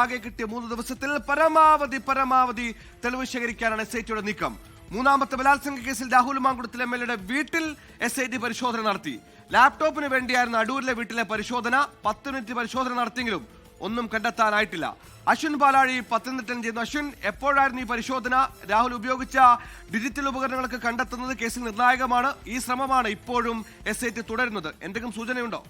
ആകെ കിട്ടിയ 3 ദിവസത്തിൽ പരമാവധി തെളിവ് ശേഖരിക്കാനാണ് SITയുടെ നീക്കം. മൂന്നാമത്തെ ബലാത്സംഗ കേസിൽ രാഹുൽ മാങ്കുളത്തിൽ MLAയുടെ വീട്ടിൽ SIT പരിശോധന നടത്തി. ലാപ്ടോപ്പിന് വേണ്ടിയായിരുന്നു അടൂരിലെ വീട്ടിലെ പരിശോധന. 10 മിനിറ്റ് പരിശോധന നടത്തിയെങ്കിലും ഒന്നും കണ്ടെത്താനായിട്ടില്ല. അശ്വിൻ പാലാഴി പത്തനംതിട്ടയിൽ ചെയ്യുന്നു. അശ്വിൻ, എപ്പോഴായിരുന്നു ഈ പരിശോധന? രാഹുൽ ഉപയോഗിച്ച ഡിജിറ്റൽ ഉപകരണങ്ങളൊക്കെ കണ്ടെത്തുന്നത് കേസിൽ നിർണായകമാണ്. ഈ ശ്രമമാണ് ഇപ്പോഴും SIT തുടരുന്നത്. എന്തെങ്കിലും സൂചനയുണ്ടോ?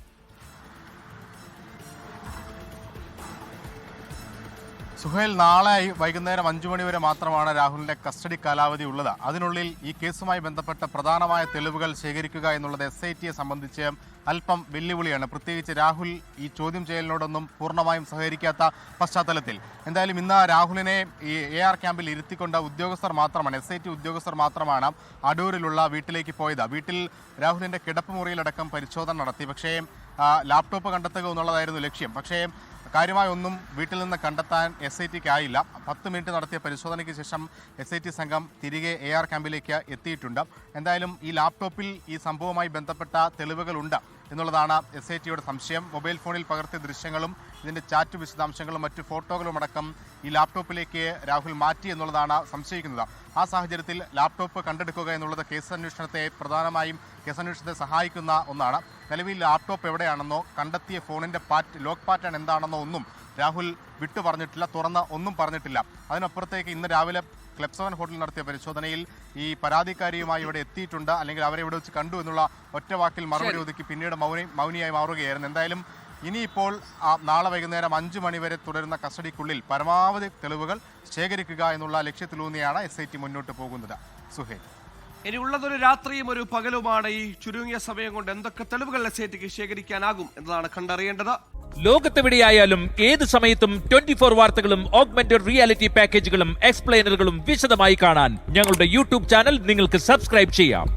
സുഹേൽ, നാളെ വൈകുന്നേരം 5 മണി വരെ മാത്രമാണ് രാഹുലിന്റെ കസ്റ്റഡി കാലാവധി ഉള്ളത്. അതിനുള്ളിൽ ഈ കേസുമായി ബന്ധപ്പെട്ട പ്രധാനമായ തെളിവുകൾ ശേഖരിക്കുക എന്നുള്ളത് SITയെ സംബന്ധിച്ച് അല്പം വെല്ലുവിളിയാണ്. പ്രത്യേകിച്ച് രാഹുൽ ഈ ചോദ്യം ചെയ്യലിനോടൊന്നും പൂർണ്ണമായും സഹകരിക്കാത്ത പശ്ചാത്തലത്തിൽ എന്തായാലും ഇന്ന് രാഹുലിനെ ഈ AR ക്യാമ്പിൽ ഇരുത്തിക്കൊണ്ട ഉദ്യോഗസ്ഥർ മാത്രമാണ്, SIT ഉദ്യോഗസ്ഥർ മാത്രമാണ് അടൂരിലുള്ള വീട്ടിലേക്ക് പോയത്. വീട്ടിൽ രാഹുലിന്റെ കിടപ്പ് മുറിയിലടക്കം പരിശോധന നടത്തി. പക്ഷേ ലാപ്ടോപ്പ് കണ്ടെത്തുക എന്നുള്ളതായിരുന്നു ലക്ഷ്യം. പക്ഷേ കാര്യമായ ഒന്നും വീട്ടിൽ നിന്ന് കണ്ടെത്താൻ SITക്ക് ആയില്ല. 10 മിനിറ്റ് നടത്തിയ പരിശോധനയ്ക്ക് ശേഷം SIT സംഘം തിരികെ AR ക്യാമ്പിലേക്ക് എത്തിയിട്ടുണ്ട്. എന്തായാലും ഈ ലാപ്ടോപ്പിൽ ഈ സംഭവവുമായി ബന്ധപ്പെട്ട തെളിവുകളുണ്ട് എന്നുള്ളതാണ് SITയുടെ സംശയം. മൊബൈൽ ഫോണിൽ പകർത്തിയ ദൃശ്യങ്ങളും ഇതിൻ്റെ ചാറ്റ് വിശദാംശങ്ങളും മറ്റ് ഫോട്ടോകളും അടക്കം ഈ ലാപ്ടോപ്പിലേക്ക് രാഹുൽ മാറ്റി എന്നുള്ളതാണ് സംശയിക്കുന്നത്. ആ സാഹചര്യത്തിൽ ലാപ്ടോപ്പ് കണ്ടെടുക്കുക എന്നുള്ളത് കേസന്വേഷണത്തെ സഹായിക്കുന്ന ഒന്നാണ്. നിലവിൽ ലാപ്ടോപ്പ് എവിടെയാണെന്നോ കണ്ടെത്തിയ ഫോണിൻ്റെ ലോക്ക് പാറ്റേൺ എന്താണെന്നോ ഒന്നും രാഹുൽ വിട്ടു പറഞ്ഞിട്ടില്ല, തുറന്ന് ഒന്നും പറഞ്ഞിട്ടില്ല. അതിനപ്പുറത്തേക്ക് ഇന്ന് രാവിലെ ക്ലബ് 7 ഹോട്ടലിൽ നടത്തിയ പരിശോധനയിൽ ഈ പരാതിക്കാരിയുമായി ഇവിടെ എത്തിയിട്ടുണ്ട്, അല്ലെങ്കിൽ അവരെ ഇവിടെ വെച്ച് കണ്ടു എന്നുള്ള ഒറ്റ വാക്കിൽ മറുപടി ഒതുക്കി പിന്നീട് മൗനിയായി മാറുകയായിരുന്നു. എന്തായാലും ഇനിയിപ്പോൾ നാളെ വൈകുന്നേരം 5 മണി വരെ തുടരുന്ന കസ്റ്റഡിക്കുള്ളിൽ പരമാവധി തെളിവുകൾ ശേഖരിക്കുക എന്നുള്ള ലക്ഷ്യത്തിലൂന്നിയാണ് SIT മുന്നോട്ട് പോകുന്നത്. സുഹേൽ, ഇനി ഉള്ളതൊരു രാത്രിയും ഒരു പകലുമാണ്. ഈ ചുരുങ്ങിയ സമയം കൊണ്ട് എന്തൊക്കെ തെളിവുകൾ SITക്ക് ശേഖരിക്കാനാകും എന്നതാണ് കണ്ടറിയേണ്ടത്. ലോകത്തെവിടെയായാലും ഏത് സമയത്തും 24 വാർത്തകളും ഓഗ്മെന്റഡ് റിയാലിറ്റി പാക്കേജുകളും എക്സ്പ്ലെയിനറുകളും വിശദമായി കാണാൻ ഞങ്ങളുടെ YouTube ചാനൽ നിങ്ങൾക്ക് സബ്സ്ക്രൈബ് ചെയ്യാം.